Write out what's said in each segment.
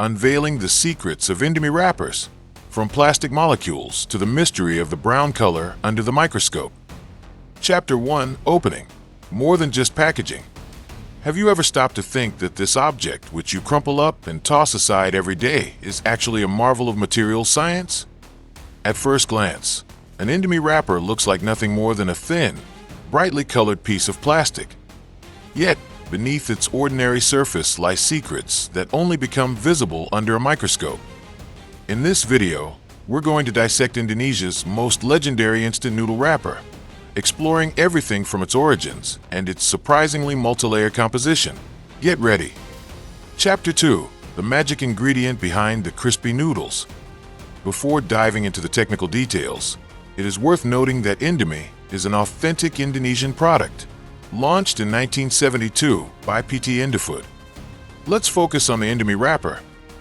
unveiling the secrets of Indomie wrappers, from plastic molecules to the mystery of the brown color under the microscope. Chapter 1: Opening. More than just packaging. Have you ever stopped to think that this object, which you crumple up and toss aside every day, is actually a marvel of material science? At first glance, an Indomie wrapper looks like nothing more than a thin, brightly colored piece of plastic. Yet, beneath its ordinary surface lie secrets that only become visible under a microscope. In this video, we're going to dissect Indonesia's most legendary instant noodle wrapper, exploring everything from its origins and its surprisingly multi-layered composition. Get ready. Chapter 2: The magic ingredient behind the crispy noodles. Before diving into the technical details, it is worth noting that Indomie is an authentic Indonesian product, launched in 1972 by PT Indofood. Let's focus on the Indomie wrapper.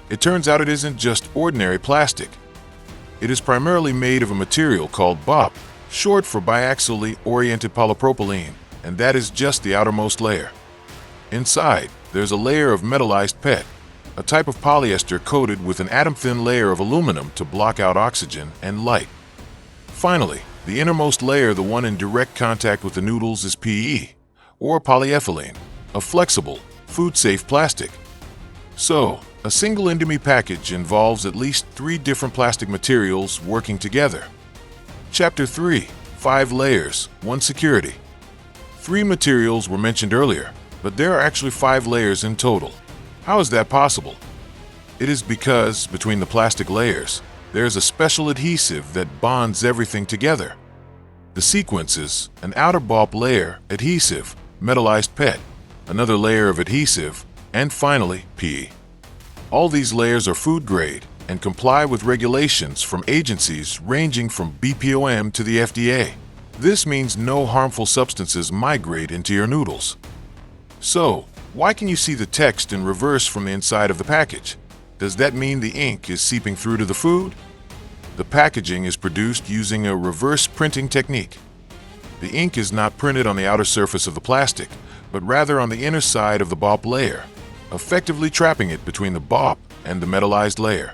It turns out it isn't just ordinary plastic. It is primarily made of a material called BOP, short for biaxially oriented polypropylene, and that is just the outermost layer. Inside, there's a layer of metallized PET, a type of polyester coated with an atom-thin layer of aluminum to block out oxygen and light. Finally, the innermost layer, the one in direct contact with the noodles, is PE, or polyethylene, a flexible, food-safe plastic. So, a single Indomie package involves at least 3 different plastic materials working together. Chapter 3: 5 layers, 1 security. 3 materials were mentioned earlier, but there are actually 5 layers in total. How is that possible? It is because, between the plastic layers, there is a special adhesive that bonds everything together. The sequence is an outer BOP layer, adhesive, metallized PET, another layer of adhesive, and finally, PE. All these layers are food grade and comply with regulations from agencies ranging from BPOM to the FDA. This means no harmful substances migrate into your noodles. So, why can you see the text in reverse from the inside of the package? Does that mean the ink is seeping through to the food? The packaging is produced using a reverse printing technique. The ink is not printed on the outer surface of the plastic, but rather on the inner side of the BOP layer, effectively trapping it between the BOP and the metallized layer.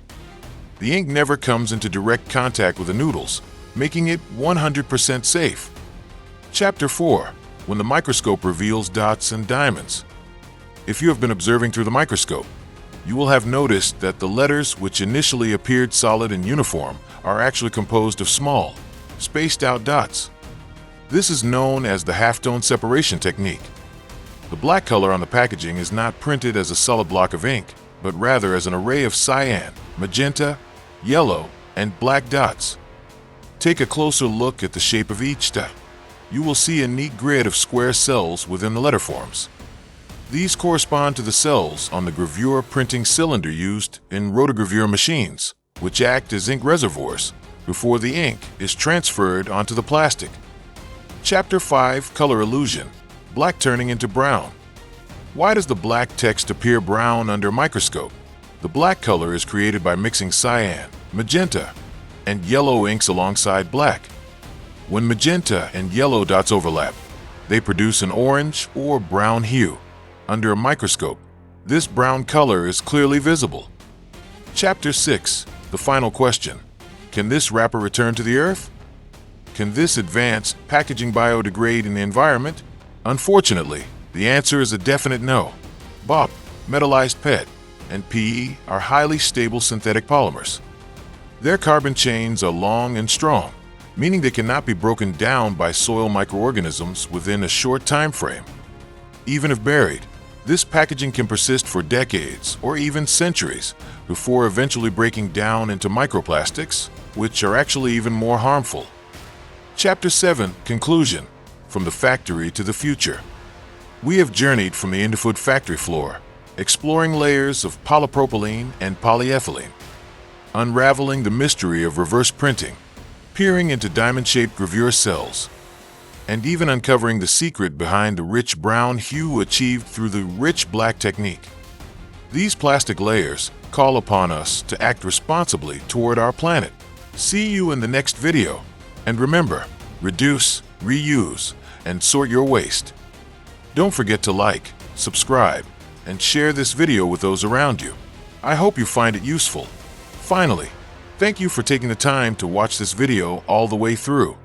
The ink never comes into direct contact with the noodles, making it 100% safe. Chapter 4: When the microscope reveals dots and diamonds. If you have been observing through the microscope, you will have noticed that the letters, which initially appeared solid and uniform, are actually composed of small, spaced-out dots. This is known as the halftone separation technique. The black color on the packaging is not printed as a solid block of ink, but rather as an array of cyan, magenta, yellow, and black dots. Take a closer look at the shape of each dot. You will see a neat grid of square cells within the letter forms. These correspond to the cells on the gravure printing cylinder used in rotogravure machines, which act as ink reservoirs before the ink is transferred onto the plastic. Chapter 5: Color illusion. Black turning into brown. Why does the black text appear brown under a microscope? The black color is created by mixing cyan, magenta, and yellow inks alongside black. When magenta and yellow dots overlap, they produce an orange or brown hue. Under a microscope, this brown color is clearly visible. Chapter 6: The final question. Can this wrapper return to the earth? Can this advanced packaging biodegrade in the environment? Unfortunately, the answer is a definite no. BOP, metallized PET, and PE are highly stable synthetic polymers. Their carbon chains are long and strong, meaning they cannot be broken down by soil microorganisms within a short time frame. Even if buried, this packaging can persist for decades or even centuries before eventually breaking down into microplastics, which are actually even more harmful. Chapter 7: Conclusion. From the factory to the future. We have journeyed from the Indofood factory floor, exploring layers of polypropylene and polyethylene, unraveling the mystery of reverse printing, peering into diamond-shaped gravure cells, and even uncovering the secret behind the rich brown hue achieved through the rich black technique. These plastic layers call upon us to act responsibly toward our planet. See you in the next video. And remember, reduce, reuse, and sort your waste. Don't forget to like, subscribe, and share this video with those around you. I hope you find it useful. Finally, thank you for taking the time to watch this video all the way through.